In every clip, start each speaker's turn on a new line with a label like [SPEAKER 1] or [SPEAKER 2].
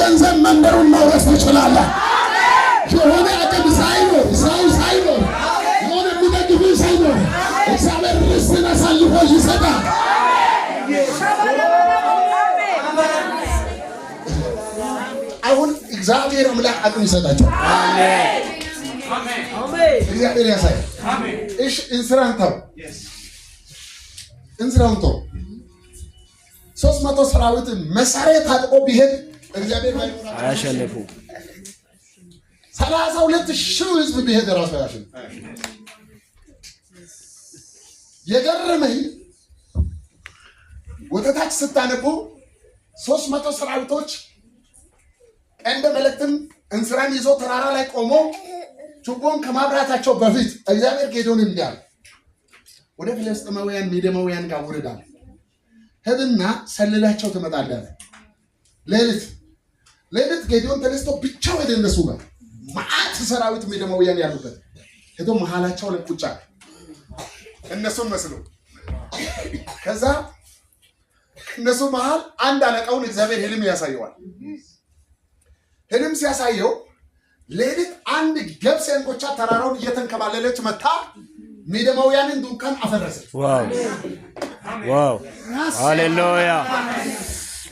[SPEAKER 1] በገንዘብ መንደሩን መውረስ ትችላለህ። የሆነ አቅም ሳይኖር ሰው ሳይኖር የሆነ የሚደግፍ ሳይኖር እግዚአብሔር ርስትን አሳልፎ ይሰጣል። አሁን እግዚአብሔር አምላክ አቅም ይሰጣቸው። አሜን አሜን። እግዚአብሔር ያሳይ። እሺ እንስራንታው 300 ሰራዊት መሳሪያ ታጥቆ ቢሄድ እግዚአብሔር
[SPEAKER 2] አያሸንፉ።
[SPEAKER 1] 32,000 ህዝብ ቢሄድ ራሱ ያሸንፍ። የገረመኝ ወተታች ስታነቡ 300 ሰራዊቶች እንደ መልእክትም እንስራን ይዞ ተራራ ላይ ቆሞ ችቦን ከማብራታቸው በፊት እግዚአብሔር ጌዶን እንዲያል ወደ ፍልስጥኤማውያን ሚዲያማውያን ጋር ወረዳል። ሄድና ሰልላቸው ትመጣለህ። ሌሊት ጌዶን ተነስቶ ብቻው ወደ እነሱ ጋር ማአት ሰራዊት ሚዲያማውያን ያሉበት ሄዶ መሃላቸው ላይ ቁጭ አለ። እነሱን መስሎ ከዛ እነሱ መሃል አንድ አለቃውን እግዚአብሔር ህልም ያሳየዋል። ህልም ሲያሳየው ሌሊት አንድ ገብስ እንቆቻ ተራራውን እየተንከባለለች መታ ሚዲያማውያንን ድንኳን አፈረሰች።
[SPEAKER 2] ዋው ሃሌሉያ!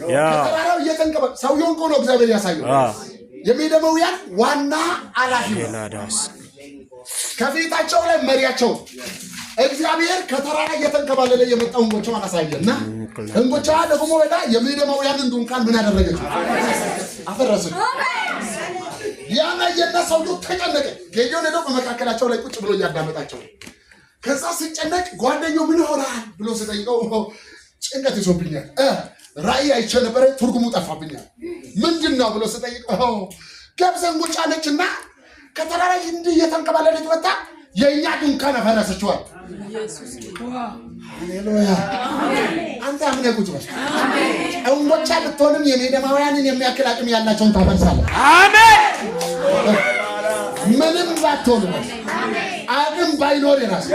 [SPEAKER 2] ያ
[SPEAKER 1] ተራራው እየተንከባ ሰውየውን ቆሎ እግዚአብሔር ያሳየው የሚዲያማውያን ዋና አላፊው ከፊታቸው ላይ መሪያቸው እግዚአብሔር ከተራራ እየተንከባለለ የመጣው እንጎቻውን አሳየና እንጎቻ ደግሞ ወዳ የሚዲያማውያንን ድንኳን ምን አደረገች? አፈረሰች። ያና የነሰው ተጨነቀ። ጌዲዮን ሄዶ በመካከላቸው ላይ ቁጭ ብሎ እያዳመጣቸው ከዛ ሲጨነቅ ጓደኛው ምን ሆናል ብሎ ሲጠይቀው ጭንቀት ይዞብኛል፣ ራእይ አይቼ ነበር ትርጉሙ ጠፋብኛል። ምንድነው ብሎ ሲጠይቀው ገብስ እንጎቻ ነችና ከተራራ እንዲህ እየተንከባለለች መጣ የኛ ድንኳን አፈረሰችዋል። ኢየሱስ ሃሌሉያ! አንተ አምነህ ቁጭ በል። እንጎቻ ብትሆንም የሚዲያማውያንን የሚያክል አቅም ያላቸውን ታፈርሳለህ። አሜን። ምንም ባትሆንም አቅም ባይኖር የራስ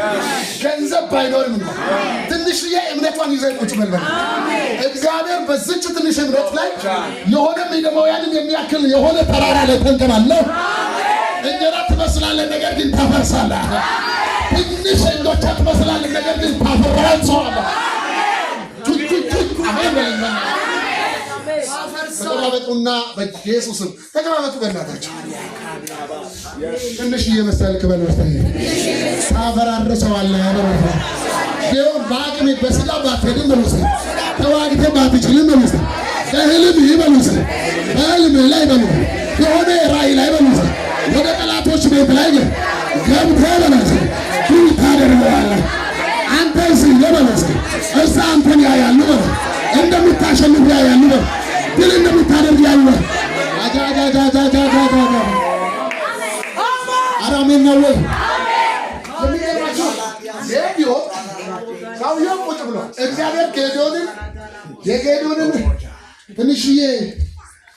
[SPEAKER 1] ገንዘብ ባይኖርም ትንሽዬ እምነቷን ይዘህ ቁጭ በል። እግዚአብሔር በዚች ትንሽ እምነት ላይ የሆነ ሚዲያማውያንን የሚያክል የሆነ ተራራ ላይ ተንከባለህ እንጀራ ትመስላለህ፣ ነገር ግን ታፈርሳለህ። ትንሽ እንጎቻ ትመስላለህ፣ ነገር ግን ታፈርሳለህ። ተቀባበጡና በኢየሱስም ተቀባበጡ። በእናታችሁ ትንሽ እየመሰልክ በልበስተኝ ታፈራርሰዋለህ። ቢሆን በአቅሜ በስጋ ባትሄድም በልበስተኝ ተዋግተህ ባትችልም በልበስተኝ ከህልም በልበስተኝ በህልምህ ላይ በልበስተኝ የሆነ ራእይ ላይ በልበስተኝ ወደ ጠላቶች ቤት ላይ ገብተህ በልበስተኝ ምን ታደርገዋለህ? አንተ እዚህ በልበስተኝ እዛ አንተን ያያሉ እንደምታሸንፍ ያያሉ ድል እንደምታደርግ ያሉ አራሜን ነው ወይ ሰውየው ቁጭ ብሎ እግዚአብሔር የጌዲዮንን ትንሽዬ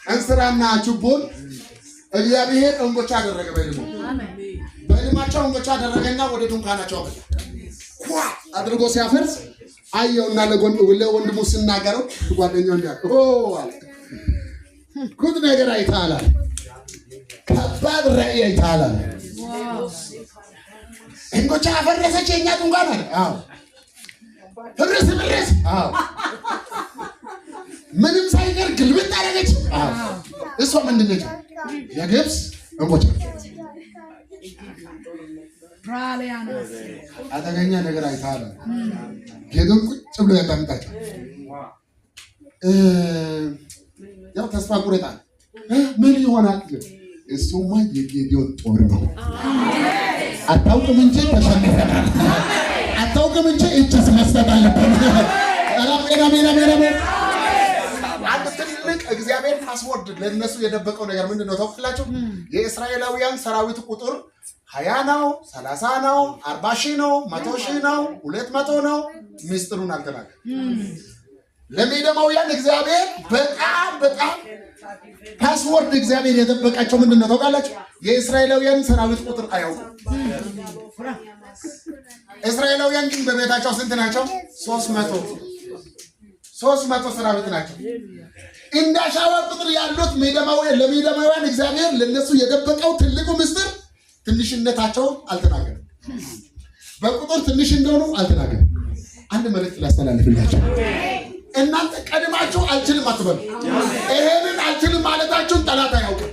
[SPEAKER 1] እንስራና ችቦን እግዚአብሔር እንጎቻ አደረገ። በልማቸው እንጎቻ አደረገና ወደ ድንኳናቸው ኳ አድርጎ ሲያፈርስ አየውና ለወንድሙ ሲናገረው ጓደኛው አለ ጉድ ነገር አይተሃል፣ ከባድ ራእይ አይተሃል። እንጎቻ አፈረሰች የኛ ድንኳን አለ። አዎ ፍርስ። አዎ ምንም ሳይቀር ግልብጥ አደረገች። አዎ እሷ ምንድን ነች? የግብፅ እንጎቻ አደገኛ ነገር አይተሃል። ጌዲዮን ቁጭ ብሎ ያዳምጣቸው። ያው ተስፋ ቁረጣል። ምን ይሆናል? እሱማ የጌዲዮን ጦር ነው። አታውቅም እንጂ ተሸንፈናል። አታውቅም እንጂ እጅስ መስጠት አለብን። አንድ ትልቅ እግዚአብሔር ፓስወርድ ለነሱ የደበቀው ነገር ምንድነው ታውቃላችሁ? የእስራኤላውያን ሰራዊት ቁጥር 20 ነው፣ 30 ነው፣ 40 ሺህ ነው፣ 100 ሺህ ነው፣ 200 ነው። ሚስጥሩን አልተናገረም። ለሚዲያማውያን እግዚአብሔር በጣም ፓስወርድ እግዚአብሔር የደበቃቸው ምንድነው ታውቃላችሁ? የእስራኤላውያን ሰራዊት ቁጥር አያውቁም። እስራኤላውያን ግን በቤታቸው ስንት ናቸው? 300 ሰራዊት ናቸው። እንዳሻዋ ቁጥር ያሉት ለሚዳማውያን እግዚአብሔር ለነሱ የደበቀው ትልቁ ምስጢር ትንሽነታቸው አልተናገረም። በቁጥር ትንሽ እንደሆኑ አልተናገረም። አንድ መልእክት ላስተላልፍላችሁ። እናንተ ቀድማችሁ አልችልም አትበሉ። ይሄንን አልችልም ማለታችሁን ጠላት አያውቅም።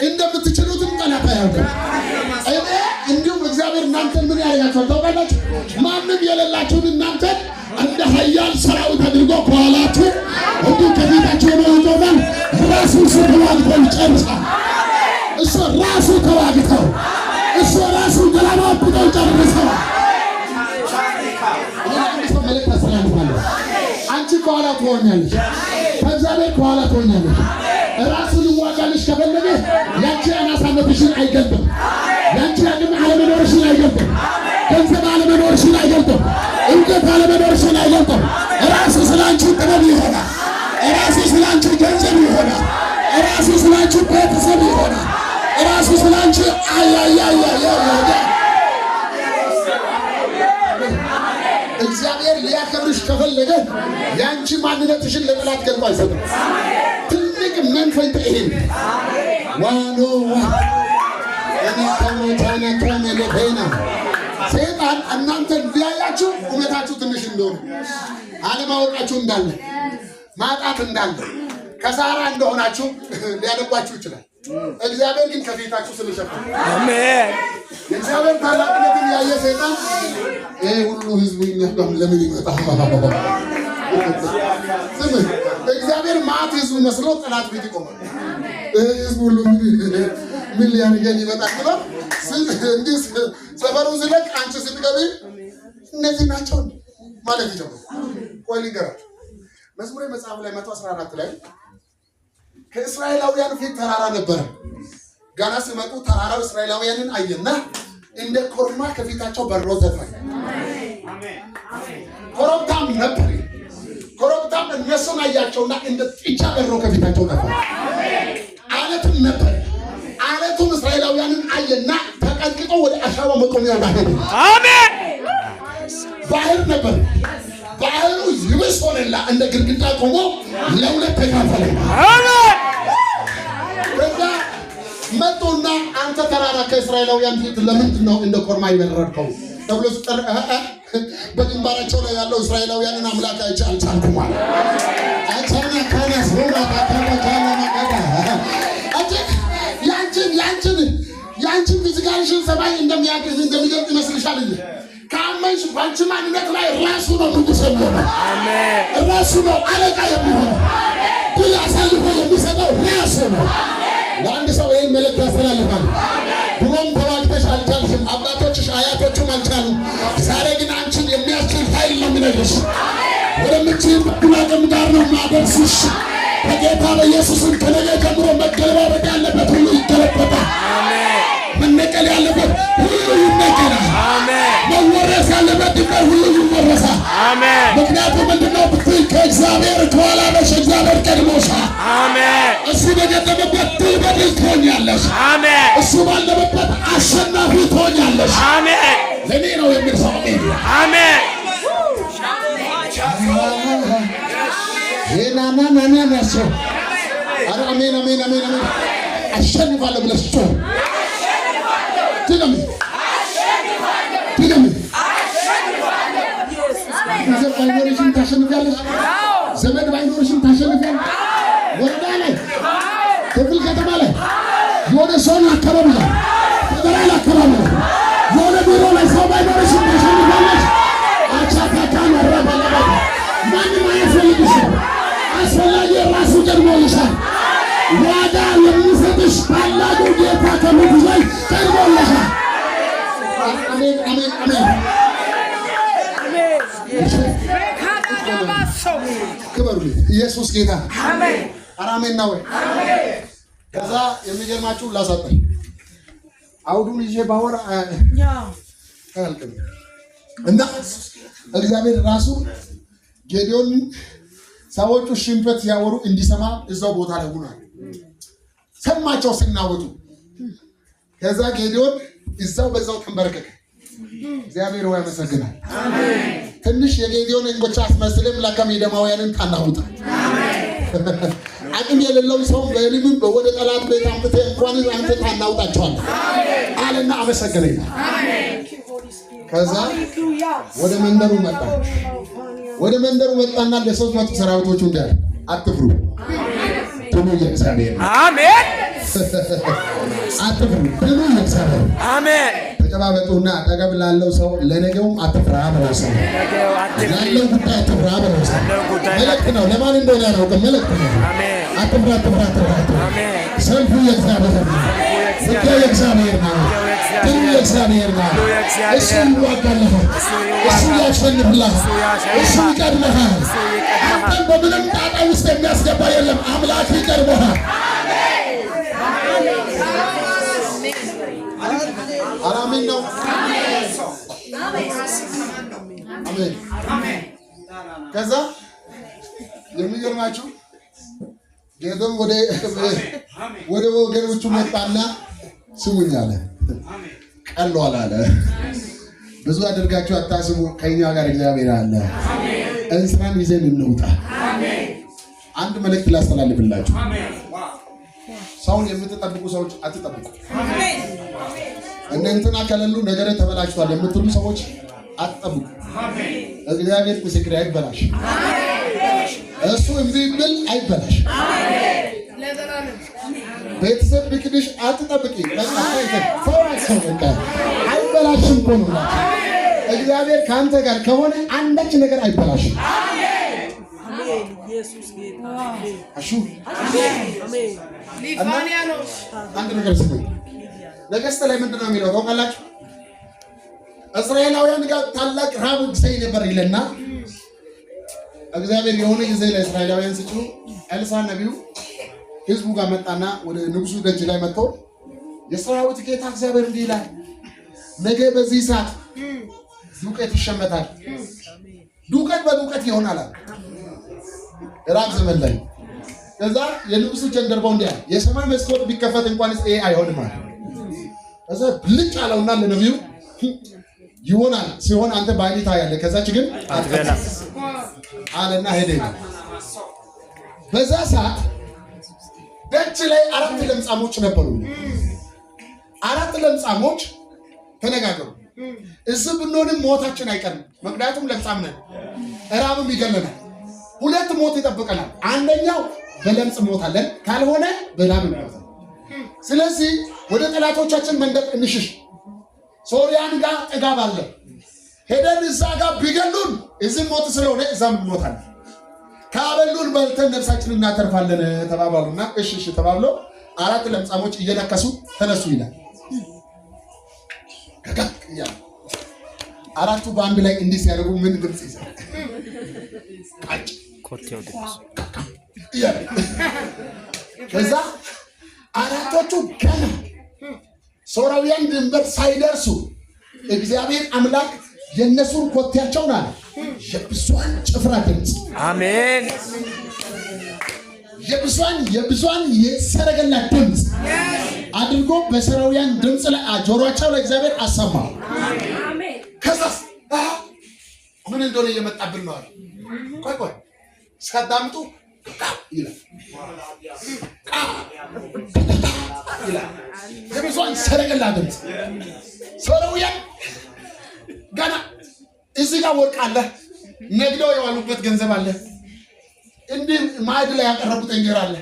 [SPEAKER 1] እንደምትችሉትም ጠላት አያውቅም። እንዲሁም እግዚአብሔር እናንተን ምን ያደርጋችኋል ታውቃላችሁ? ማንም የሌላችሁን እናንተን እንደ ኃያል ሰራዊት አድርጎ ከኋላችሁ እንዲሁ ከፊታችሁ ነው ይቆማል። ራሱ ተዋግተው ይጨርሳል። እሱ ራሱ ተዋግተው እሱ ራሱ ገላባብጠው ጨርሰዋል። መልእክት አስተላልፋለሁ። አንቺ ከኋላ ትሆኛለሽ፣ ከእግዚአብሔር ከኋላ ትሆኛለሽ። ራሱን ይዋጋልሽ ከፈለገ ያንቺ አናሳነትሽን አይገልጥም። ያንቺ አቅም አለመኖርሽን አይገልጥም። ገንዘብ አለመኖርሽን አይገልጥም። እውቀት አለመኖርሽን አይገልጥም። ራሱ ስላንቺ ጥበብ ይሆናል። ራሱ ስላንቺ ገንዘብ ይሆናል። ራሱ ስላንቺ ቤተሰብ ይሆናል። ራሱ ስላንቺ እግዚአብሔር ሊያከብርሽ ከፈለገ ያንቺ ማንነትሽን ለጠላት ገልጦ አይሰጥም። ትልቅ መንፈስ ይሄን ዋኖ ሰይጣን እናንተን ቢያያችሁ ቁመታችሁ ትንሽ እንደሆነ አለማወቃችሁ እንዳለ ማጣት እንዳለ ከሳራ እንደሆናችሁ ሊያደርጓችሁ ይችላል። እግዚአብሔር ግን ከፊታችሁ ስለሸፈነ አሜን። እግዚአብሔር ታላቅነትን ያየ ሰይጣን ይሄ ሁሉ ህዝብ ይነቀም ለምን ይመጣ? እግዚአብሔር ማት ህዝብ መስሎ ጠላት ቤት ይቆማል። ህዝብ ሁሉ ምን ሊያደርገን ይመጣል ብሎ እንዲህ ሰፈሩ ዝለቅ አንቺ ስትገቢ እነዚህ ናቸው ማለት ይጀምራል። ቆይ ልንገራችሁ። መዝሙረ መጽሐፍ ላይ 114 ላይ ከእስራኤላውያን ፊት ተራራ ነበረ። ገና ሲመጡ ተራራው እስራኤላውያንን አየና እንደ ኮርማ ከፊታቸው በሮ ዘፈነ። ኮረብታም ነበር። ኮረብታም እነሱን አያቸውና እንደ ጥጃ በሮ ከፊታቸው ነበር። አለትም ነበር። አለቱም እስራኤላውያንን አየና ተቀጥቅጦ ወደ አሻዋ መቆሚያ ባሄደ። አሜን። ባህር ነበር። ባህሩ ይብስ ሆነና እንደ ግድግዳ ቆሞ ለሁለት ተካፈለ። አሜን። ከዛ መጡና አንተ ተራራ ከእስራኤላውያን ፊት ለምንድን ነው እንደ ኮርማ ይበረርከው ተብሎ ሲጠራ በግንባራቸው ላይ ያለው እስራኤላውያንን አምላክ አይቼ አልቻልኩም አለ። አቻና ካናስ ሆና ታታካና ማጋዳ ያንቺን ፊዚካልሽን ሰማይ እንደሚገልጥ ይመስልሻል እንዴ? ካመንሽ ባንቺ ማንነት ላይ ራሱ ነው ንጉሥ የሚሆነው። አሜን። ራሱ ነው አለቃ የሚሆነው። ድል አሳልፎ የሚሰጠው ራሱ ነው። ለአንድ ሰው ይህን መልእክት ያስተላልፋል። ድሮም ተዋግተሽ አልቻልሽም፣ አባቶችሽ አያቶችም አልቻሉም። ዛሬ ግን አንቺን የሚያስችል ኃይል ነው የሚነግርሽ። ወደምትችይበት አቅም ጋር ነው ማደርስሽ። በጌታ በኢየሱስም ከነገ ጀምሮ መገለባበጥ ያለበት ሁሉ ይገለበጣል። መነቀል ያለበት ሁሉ ይነቀላል። መወረስ ያለበት ድንበር ሁሉ ይወረሳል። ምክንያቱም ምንድነው ብትይ ከእግዚአብሔር ከኋላ ነሽ፣ እግዚአብሔር ቀድሞሻል። እሱ በገጠመበት ድል በድል ትሆኛለሽ። እሱ ባለበት አሸናፊ ትሆኛለሽ። ለእኔ ነው የሚል ሰው አሜን። ናናናናናሰው አሜን አሜን አሜን አሜን። አሸንፋለሁ ብለሽ ጮህ። ገንዘብ ባይኖርሽም ታሸንፊያለሽ። ዘመድ ባይኖርሽም ታሸንፊያለሽ። ወረዳ ላይ ክፍል ከተማ ላይ የሆነ ሰውን አካባቢ ላይ ፌደራል አካባቢ ላይ የሆነ ቢሮ ላይ ሰው ባይኖርሽም ታሸንፊያለሽ። አቻታካን ወረባለባ ማንም አያስፈልግሽም። አስፈላጊ ራሱ ቀድሞልሻል። ዋጋ የሚሰጥሽ ታላቁ ጌታ ከምድር ላይ ቀድሞልሻል። አሜን አሜን አሜን። ክበሩልኝ። ኢየሱስ ጌታ አሜን። አራሜን ነው። ከዛ የሚገርማችሁ ላሳጠኝ አውዱን ይዤ ባወራ አልከም እና እግዚአብሔር ራሱ ጌዲዮን ሰዎቹ ሽንፈት ሲያወሩ እንዲሰማ እዛው ቦታ ላይ ሆኗል። ሰማቸው ሲናወጡ። ከዛ ጌዲዮን እዛው በዛው ተንበረከከ። እግዚአብሔር ሆይ አመሰግናለሁ። አሜን። ትንሽ የጌዲዮን እንጎቻ አስመስልም ለከሚዳማውያንን ታናውጣ። አሜን። አቅም የሌለው ሰው በእልምም ወደ ጠላት ቤት አምጥተህ እንኳን አንተ ታናውጣቸዋለህ አለና አመሰገነኝ። ከዛ ወደ መንደሩ መጣ። ወደ መንደሩ መጣና ለሶስት መቶ ሰራዊቶቹ እንዲህ አለ፣ አትፍሩ ድሉ የእግዚአብሔር አሜን። አትፍሩ ድሉ የእግዚአብሔር አሜን። ተጨባበጡና አጠገብ ላለው ሰው ለነገውም አትፍራ በለው። ሰው ላለው ጉዳይ አትፍራ በለው። ሰው መልእክት ነው። ለማን እንደሆነ ያላውቅም፣ መልእክት ነው። አትፍራ አትፍራ አትፍራ። ሰልፉ የእግዚአብሔር ነው። ጉዳዩ የእግዚአብሔር ነው። ድሉ የእግዚአብሔር ነው። እሱ ይዋጋልሃል፣ እሱ ያሸንፍልሃል፣ እሱ ይቀድምሃል። አንተን በምንም ጣጣ ውስጥ የሚያስገባ የለም። አምላክ ይቀድምሃል። አሜን ነው። አሜን። ከዛ የሚገርማችሁ ጌዶን ወደ ወገኖቹ መጣና ስሙኝ አለ። ቀሏል አለ። ብዙ አድርጋችሁ አታስቡ፣ ከኛ ጋር እግዚአብሔር አለ። እንስራን ይዘን እንውጣ። አንድ መልእክት ላስተላልፍላችሁ። ሰውን የምትጠብቁ ሰዎች አትጠብቁ። እንትና ከሌሉ ነገር ተበላሽቷል የምትሉ ሰዎች አትጠብቁ። እግዚአብሔር ምስክሬ አይበላሽ። እሱ እምቢ ብል አይበላሽ። ቤተሰብ ቢክድሽ አትጠብቂ። አይበላሽም እኮ ነው። እግዚአብሔር ከአንተ ጋር ከሆነ አንዳች ነገር አይበላሽም። አንድ ነገር ስሙኝ። ነገሥት ላይ ምንድን ነው የሚለው ታውቃላችሁ? እስራኤላውያን ጋር ታላቅ ራብ ጊዜ ነበር ይለና እግዚአብሔር የሆነ ጊዜ ለእስራኤላውያን ሲጭኑ ኤልሳ ነቢዩ ህዝቡ ጋር መጣና ወደ ንጉሱ ደጅ ላይ መጥቶ የሰራዊት ጌታ እግዚአብሔር እንዲህ ይላል፣ ነገ በዚህ ሰዓት ዱቄት ይሸመታል፣ ዱቄት በዱቄት ይሆናል። ራብ ዘመን ላይ ከዛ የንጉሱ ጀንደርባው እንዲያ የሰማይ መስኮት ቢከፈት እንኳን ይሄ አይሆንም ማለት ከዛ ብልጭ አለውና ለነቢዩ ይሆናል ሲሆን አንተ ባይታ ያለ ከዛች ግን አትበላ አለና ሄደ። በዛ ሰዓት ደጅ ላይ 4 ለምጻሞች ነበሩ። 4 ለምጻሞች ተነጋገሩ። እዚህ ብንሆንም ሞታችን አይቀርም፣ ምክንያቱም ለምጻም ነን፣ ራብም ይገለናል። 2 ሞት ይጠብቀናል። አንደኛው በለምጽ ሞታለን፣ ካልሆነ በራብ እንሞታለን። ስለዚህ ወደ ጠላቶቻችን መንደር እንሽሽ። ሶርያን ጋር ጥጋብ አለ። ሄደን እዛ ጋር ቢገሉን እዚህ ሞት ስለሆነ እዛም እንሞታለን። ካበሉን በልተን ነፍሳችንን እናተርፋለን ተባባሉና እሺ ተባብሎ 4 ለምጻሞች እየነከሱ ተነሱ ይላል። ከከያ 4ቱ በአንድ ላይ እንዲህ ሲያደርጉ ምን ድምጽ ይሰማል? ቃጭ ኮቴው ድምጽ ከዛ 4ቶቹ ገና ሶርያውያን ድንበር ሳይደርሱ እግዚአብሔር አምላክ የነሱን ኮቴያቸውን አለ የብዙሃን ጭፍራ ድምጽ አሜን፣ የብዙሃን የሰረገላ ድምጽ አድርጎ በሶርያውያን ድምጽ ላይ ጆሮአቸው ላይ እግዚአብሔር አሰማ። አሜን። ከዛስ ምን እንደሆነ እየመጣብን ነው አለ። ቆይ ሳዳምጡ ይላል የብዙሃን ሰረገላ ድምጽ። ሶርያውያን ገና እዚህ ጋር ወርቅ አለ፣ ነግደው የዋሉበት ገንዘብ አለ፣ እንዲህ ማዕድ ላይ ያቀረቡት እንጀራ አለ፣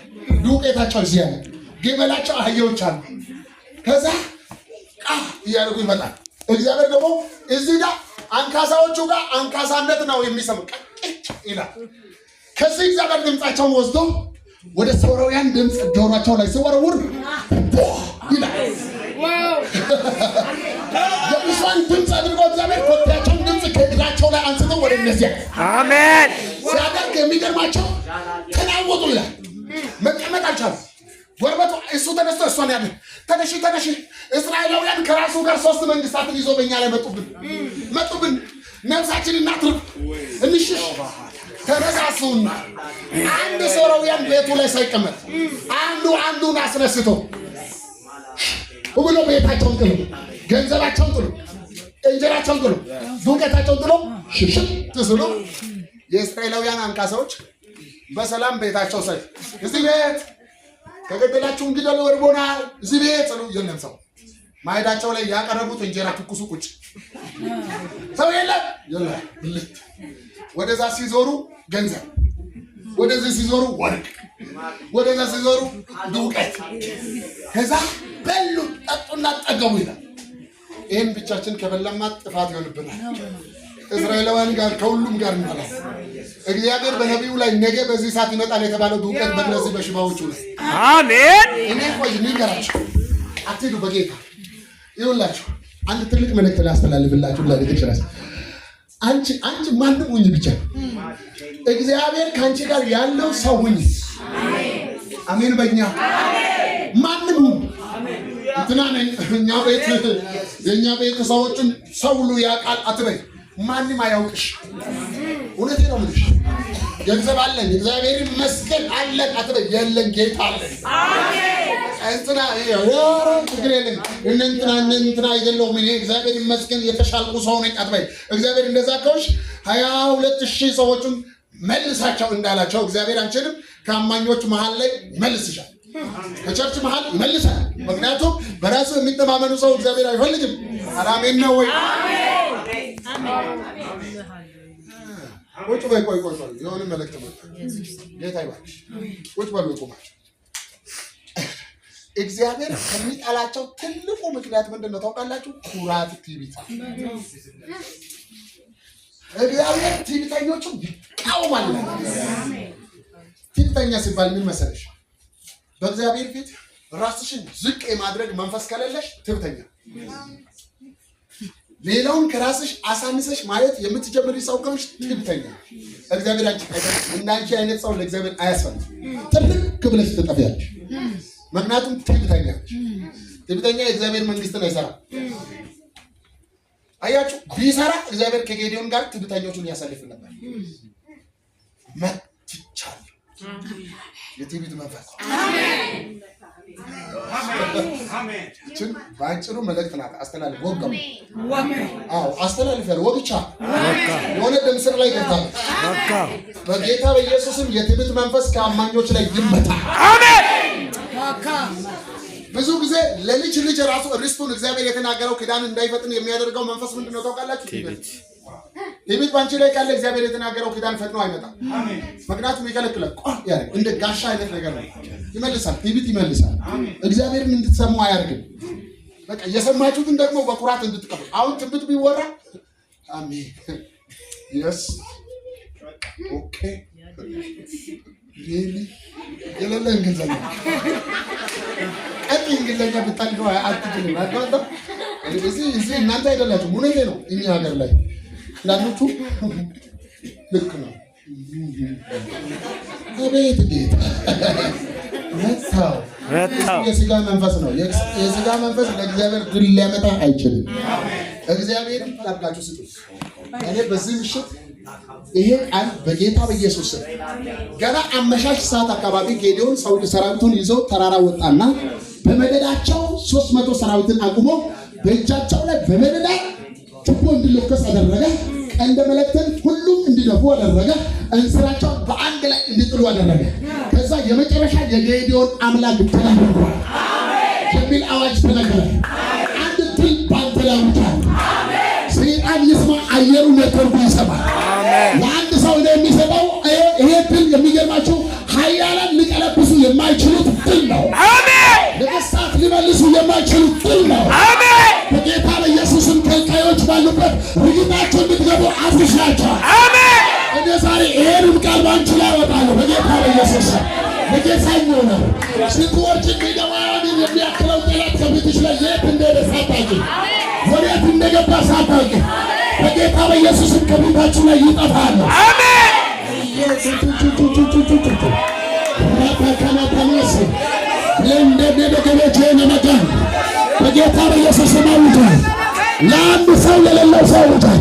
[SPEAKER 1] ዱቄታቸው እዚህ አለ፣ ግመላቸው አህዮች አሉ። ከዛ እያደረጉ ይመጣል። እግዚአብሔር ደግሞ እዚህ ጋር አንካሳዎቹ ጋር አንካሳነት ነው የሚሰሙ ይላል። ከዚህ እግዚአብሔር ድምጻቸውን ወስዶ ወደ ሶርያውያን ድምጽ ጆሮአቸው ላይ ሲወረውር ይላል። የብዙሃን ድምጽ አድርጎ እግዚአብሔር ኮቴያቸውን ድምጽ ከእግራቸው ላይ አንስተው ወደ እነዚያ አሜን ሲያደርግ የሚገርማቸው ተናወጡ ይላል። መቀመጥ አልቻሉም። ጎረቤቱ እሱ ተነስቶ እሷን ያለ ተነሺ እስራኤላውያን ከራሱ ጋር 3 መንግስታትን ይዞ በእኛ ላይ መጡብን፣ ነፍሳችንን እናትርፍ እንሽሽ። ተነሳሱና አንድ ሶርያውያን ቤቱ ላይ ሳይቀመጥ አንዱን አስነስቶ ብሎ ቤታቸውን ጥሎ፣ ገንዘባቸውን ጥሎ፣ እንጀራቸውን ጥሎ፣ ዱቄታቸውን ጥሎ ሽሽት ስሎ የእስራኤላውያን አንካሳዎች በሰላም ቤታቸው ሳይ እዚህ ቤት ከገደላችሁን ግደሉ ወርቦናል እዚህ ቤት ጸሉ የለም ሰው ማይዳቸው ላይ ያቀረቡት እንጀራ ትኩሱ ቁጭ ሰው የለም ወደዛ ሲዞሩ ገንዘብ ወደዚህ ሲዞሩ ወርቅ ወደዛ ሲዞሩ ዱቄት ከዛ በሉ ጠጡና ጠገቡ ይላል። ይሄን ብቻችን ከበላማ ጥፋት ይሆንብናል። እስራኤላውያን ጋር ከሁሉም ጋር እንበላል። እግዚአብሔር በነቢዩ ላይ ነገ በዚህ ሰዓት ይመጣል የተባለው ዱቄት በእነዚህ በሽባዎቹ ላይ
[SPEAKER 2] አሜን።
[SPEAKER 1] እኔ ቆይ ንገራችሁ አትሄዱ በጌታ ይኸውላችሁ አንድ ትልቅ መልእክት ላስተላልፍላችሁ ለቤተ ክርስቲያን አንቺ ማንም ሁኚ ብቻ እግዚአብሔር ካንቺ ጋር ያለው ሰው ሁኚ። አሜን በእኛ ማንም እንትና እኛ ቤት የኛ ቤት ሰዎችን ሰው ሁሉ ያውቃል አትበይ። ማንም አያውቅሽ። እውነቴ ነው የምልሽ። ገንዘብ አለን እግዚአብሔር ይመስገን አለን አትበይ። የለን ጌታ አለን። እንትና ችግር የለም እንትና አይደለሁም እኔ እግዚአብሔር ይመስገን የተሻልኩ ሰው ነኝ አትበይ። እግዚአብሔር እንደዛ ከሆንሽ 22,000 ሰዎችን መልሳቸው እንዳላቸው እግዚአብሔር አንቺንም ከአማኞች መሃል ላይ ይመልስሻል። ከቸርች መሃል ይመልሳል። ምክንያቱም በራሱ የሚተማመኑ ሰው እግዚአብሔር አይፈልግም። አሜን ነው ወይ? ቁጭ በይ ቆይ የሆነ መልእክት መጣ። ጌታ ይባርክሽ። ቁጭ በሉ ቆማችሁ። እግዚአብሔር ከሚጣላቸው ትልቁ ምክንያት ምንድነው ታውቃላችሁ? ኩራት፣ ትዕቢት። እግዚአብሔር ትዕቢተኞቹን ይቃወማል። ትዕቢተኛ ሲባል ምን መሰለሽ? በእግዚአብሔር ፊት ራስሽን ዝቅ የማድረግ መንፈስ ከሌለሽ ትዕቢተኛ። ሌላውን ከራስሽ አሳንሰሽ ማየት የምትጀምሪ ሰው ከሆንሽ ትዕቢተኛ። እግዚአብሔር እንዳንቺ አይነት ሰው ለእግዚአብሔር አያስፈልግም። ትልቅ ብለሽ ትጠፊያለሽ። ምክንያቱም ትዕቢተኛ የእግዚአብሔር መንግስትን አይሰራም። አያችሁ ቢሰራ እግዚአብሔር ከጌዲዮን ጋር ትዕቢተኞቹን ያሳልፍ ነበር። መጥቻለሁ የትዕቢት መንፈስ አሜን። ባጭሩ መልእክት ናት። አስተላልፍ ወጋው አስተላልፈር ወግቻ የሆነ ደምስር ላይ ገብታለች። በጌታ በኢየሱስም የትዕቢት መንፈስ ከአማኞች ላይ ይመታ። አሜን። ብዙ ጊዜ ለልጅ ራሱ ርስቱን እግዚአብሔር የተናገረው ኪዳን እንዳይፈጥን የሚያደርገው መንፈስ ምንድነው ታውቃላችሁ? ትዕቢት ባንቺ ላይ ካለ እግዚአብሔር የተናገረው ኪዳን ፈጥኖ አይመጣም። ምክንያቱም ይከለክላል። እንደ ጋሻ አይነት ነገር ነው። ይመልሳል፣ ትዕቢት ይመልሳል። እግዚአብሔርን እንድትሰሙ አያርግም። በቃ የሰማችሁትን ደግሞ በኩራት እንድትቀበሉ። አሁን ትዕቢት ቢወራ አሜን yes okay really የሌለ እንግሊዝኛ ቀጥ እንግሊዝኛ ብታልፈው አትችልም። አዳምጣ እዚህ እናንተ አይደላችሁም። እውነቴ ነው። እኛ ሀገር ላይ ላንቱ ልክ ነው። አቤት ጌታ መጣው የሥጋ መንፈስ ነው። የሥጋ መንፈስ ለእግዚአብሔር ድል ሊያመጣ አይችልም። እግዚአብሔርን ታርጋችሁ ስጡ። እኔ በዚህ ምሽት ይሄ ቃል በጌታ በኢየሱስ ስም ገና አመሻሽ ሰዓት አካባቢ ጌዲዮን ሰራዊቱን ይዞ ተራራ ወጣና በመደዳቸው 300 ሰራዊትን አቁሞ በእጃቸው ላይ በመደዳ ችቦ እንዲለኮስ አደረገ። ቀንደ መለከትን ሁሉም እንዲነፉ አደረገ። እንስራቸው በአንድ ላይ እንዲጥሉ አደረገ። ከዛ የመጨረሻ የጌዲዮን አምላክ ተናግሯል የሚል አዋጅ ተነገረ። አንድ ድል ባንተ ላይ ውጣል። ሰይጣን ይስማ፣ አየሩ ነተርኩ ይሰማል። ለአንድ ሰው የሚሰጠው ይሄ ድል የሚገርማችሁ ኃያላን ሊቀለብሱ የማይችሉት ድል ነው። አሜን። ነገሥታት ሊመልሱ የማይችሉት ድል ነው። አሜን። በጌታ በኢየሱስም ከልካዮች ባሉበት ርግጣቸው እንድትገቡ አዝዣቸዋል። አሜን። እኔ ዛሬ ይሄንን ቃል ባንቺ ላይ አወጣለሁ በጌታ በኢየሱስ ለጌታኝ ነው። ስትወርጭ ሚደዋን የሚያክለው ጠላት ከቤትሽ ላይ የት እንደሄደ ሳታውቂ ወዴት እንደገባ ሳታውቂ በጌታ በኢየሱስም ከቤታችሁ ላይ ይጠፋል። አሜን። ኢየሱስ ረካካናታነስ ለእንደነገበች የነመጋን በጌታ በኢየሱስ አውጇል። ለአንድ ሰው ለሌለው ሰው አውጇል።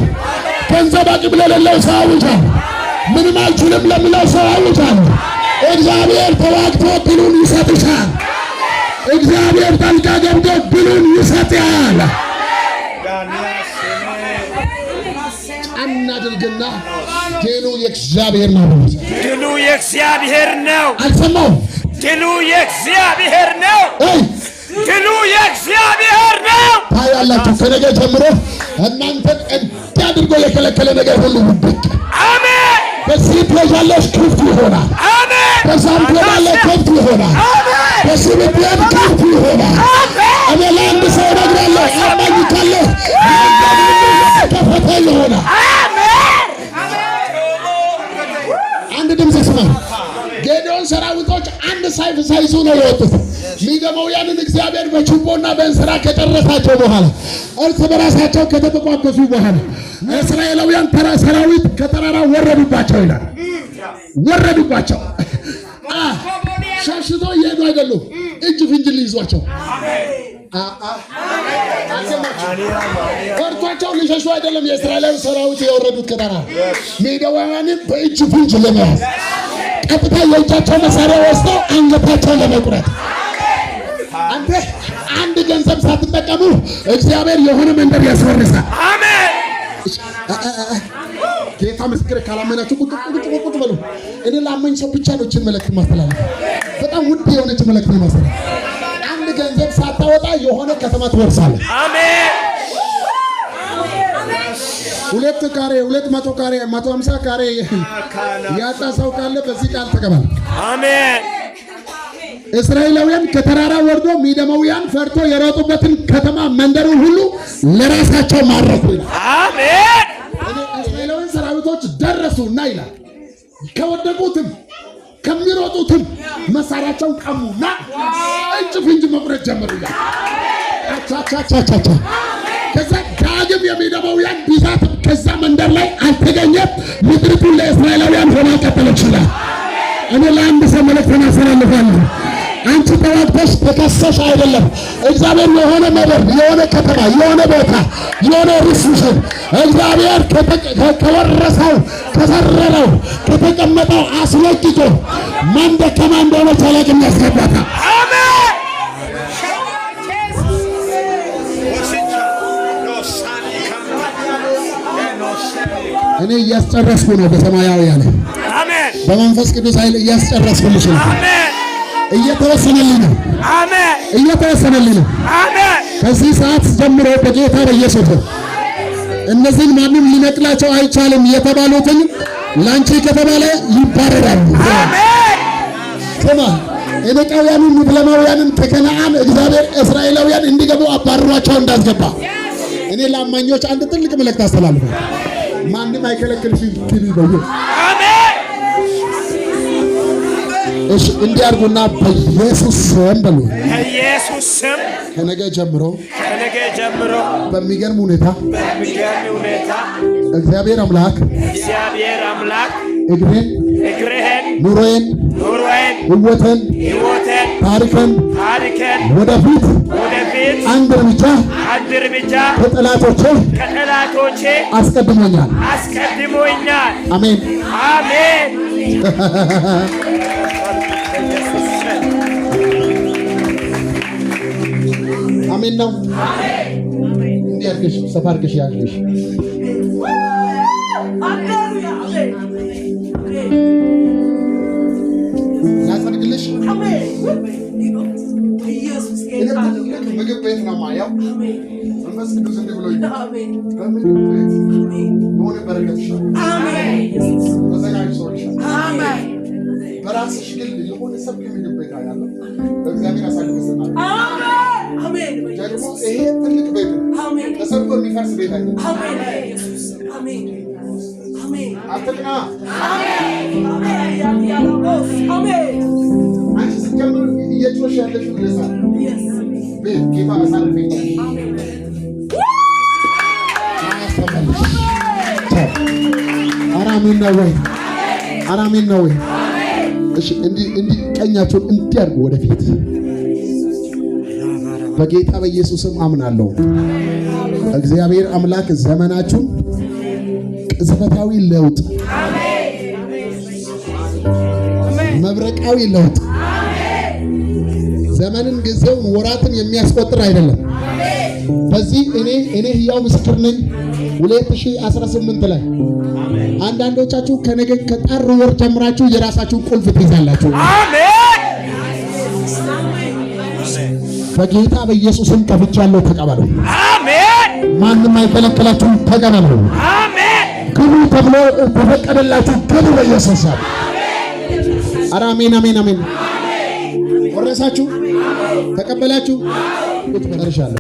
[SPEAKER 1] ገንዘብ አቅም ለሌለው ሰው አውጇል። ምንም አልችልም ለሚለው ሰው አውጇል። እግዚአብሔር ተዋግቶ ድሉን ይሰጥሻል። እግዚአብሔር ጣልቃ ገብቶ ድሉን ይሰጥሻል። አና ያድርግና ድሉ የእግዚአብሔር ነው።
[SPEAKER 2] ድሉ የእግዚአብሔር ነው።
[SPEAKER 1] አልሰማሁም።
[SPEAKER 2] ድሉ የእግዚአብሔር ነው። ድሉ የእግዚአብሔር ነው።
[SPEAKER 1] ታያላችሁ። ከነገ ጀምሮ እናንተን እንዲህ አድርጎ የከለከለ ነገር ሁሉ ውድቅ።
[SPEAKER 2] አሜን።
[SPEAKER 1] በዚህ ፕሮጀክት ክፍት ይሆናል።
[SPEAKER 2] አሜን።
[SPEAKER 1] በዛም ፕሮጀክት ክፍት ይሆናል።
[SPEAKER 2] አሜን።
[SPEAKER 1] በዚህ ምክንያት ክፍት ይሆናል። እኔ ለአንድ ሰው እነግራለሁ፣ አማኝ ካለ ከፈተ ይሆናል። አንድ ድምፅ ስማ። ጌዴዎን ሰራዊቶች አንድ ሰይፍ ሳይዙ ነው የወጡት። ሚዲያማውያንን እግዚአብሔር በችቦና በእንስራ ከጨረሳቸው በኋላ እርስ በራሳቸው ከተጠቋቀሱ በኋላ እስራኤላውያን ሰራዊት ከተራራ ወረዱባቸው ይላል። ወረዱባቸው። ሸሽቶ እየሄዱ አይደሉም፣ እጅ ፍንጅ ሊይዟቸው ፈርቷቸው ሊሸሹ አይደለም። የእስራኤላውያን ሰራዊት የወረዱት ከተራራ ሚዲያማውያንን በእጅ ፍንጅ ለመያዝ ቀጥታ የእጃቸው መሳሪያ ወስደው አንገታቸውን ለመቁረጥ። አንተ አንድ ገንዘብ ሳትጠቀሙ እግዚአብሔር የሆነ መንደር ያስወርሳል። አሜን። ጌታ ምስክር። ካላመናችሁ ቁጭ በሉ። እኔ ላመኝ ሰው ብቻ ነው እችን መልእክት ማስተላለፍ። በጣም ውድ የሆነች መልእክት ነው ማስተላለፍ። አንድ ገንዘብ ሳታወጣ የሆነ ከተማ ትወርሳለህ። አሜን። 2 ካሬ 200 ካሬ 150 ካሬ ያጣ ሰው ካለ በዚህ ቃል ተቀበል። አሜን። እስራኤላውያን ከተራራ ወርዶ ሚዲያማውያን ፈርቶ የሮጡበትን ከተማ መንደሩን ሁሉ ለራሳቸው ማረኩ። አሜን። እስራኤላውያን ሰራዊቶች ደረሱና ይላል ከወደቁትም ከሚሮጡትም መሳሪያቸውን ቀሙና እጅ ፍንጅ መቁረጥ ጀመሩ ይላል። አቻቻቻቻቻ ከዛ ዳግም የሚዲያማውያን ብዛት ከዛ መንደር ላይ አልተገኘም። ምድሪቱን ለእስራኤላውያን ሆና ቀጠለች ይላል። እኔ ለአንድ ሰው መልእክት አስተላልፋለሁ። አንቺ ተዋግተሽ ተከሰሽ አይደለም። እግዚአብሔር የሆነ ነገር፣ የሆነ ከተማ፣ የሆነ ቦታ፣ የሆነ ርስሽን እግዚአብሔር ከወረሰው ከሰረረው ከተቀመጠው አስለቅቆ ማን ደካማ እንደሆነ ታላቅም ያስገባታል። አሜን። እኔ እያስጨረስኩ ነው በሰማያዊ ያለ አሜን። በመንፈስ ቅዱስ ኃይል እያስጨረስኩልሽ ነው። አሜን። እየተወሰነልኝ ነው። አሜን። እየተወሰነልኝ ነው። አሜን። ከዚህ ሰዓት ጀምሮ በጌታ በኢየሱስ እነዚህን ማንም ሊነቅላቸው አይቻልም የተባሉትን ላንቺ ከተባለ ይባረራሉ። አሜን። ስማ፣ ኤዶቃውያንን ሚዲያማውያንን ከከነዓን እግዚአብሔር እስራኤላውያን እንዲገቡ አባርሯቸው እንዳስገባ እኔ ለአማኞች አንድ ትልቅ መልእክት አስተላልፋለሁ። ማንም አይከለክልሽም። አሜን። እሺ እንዲያርጉና በኢየሱስ ስም በሉ። በኢየሱስ ስም ከነገ ጀምሮ በሚገርም ሁኔታ እግዚአብሔር አምላክ እግሬን ኑሮዬን ሕይወቴን ታሪኬን ወደፊት አንድ እርምጃ ከጠላቶቼ አስቀድሞኛል። አሜን። አሜን ነው። እንዲህ አድርገሽ ሰፋ አድርገሽ ያዥሽ። ላጸድቅልሽ። ምግብ ቤት ነው የማየው። መንፈስ ቅዱስ እንዲህ ብሎኝ በምግብ ቤት የሆነ በረከት ተዘጋጅቶልሻል። በራስሽ ግን የሆነ ሰፊ ምግብ ቤት ያለው በእግዚአብሔር አሳልፈሽ ሰጣለሽ። አሜን። ደግሞ ይሄ ትልቅ ቤት ነው። ተሰርቶ የሚፈርስ ቤት አይደለም። አሜን። አትቅና። አንቺ ስትጀምር እየጮሽ ያለሽው ለዛ ቤት ጌታ አሳልፈ አራሚን ነው ወይ? አራሚን ነው ወይ? እሺ እንዲህ ቀኛቸውን እንዲህ አድርጉ ወደፊት። በጌታ በኢየሱስም አምናለሁ። እግዚአብሔር አምላክ ዘመናችሁን ቅጽበታዊ ለውጥ፣ መብረቃዊ ለውጥ፣ ዘመንን ጊዜውን ወራትን የሚያስቆጥር አይደለም። በዚህ እኔ ሕያው ምስክር ነኝ። 2018 ላይ አንዳንዶቻችሁ ከነገ ከጥር ወር ጀምራችሁ የራሳችሁን ቁልፍ ትይዛላችሁ።
[SPEAKER 2] አሜን።
[SPEAKER 1] በጌታ በኢየሱስም ከፍቻለሁ። ተቀበሉ።
[SPEAKER 2] አሜን።
[SPEAKER 1] ማንም አይከለከላችሁ። ተቀበሉ።
[SPEAKER 2] አሜን።
[SPEAKER 1] ግቡ ተብሎ ተፈቀደላችሁ። ግቡ በኢየሱስ ስም። ኧረ አሜን አሜን አሜን። ወረሳችሁ፣ ተቀበላችሁ። ቁጭ በርሻለሁ።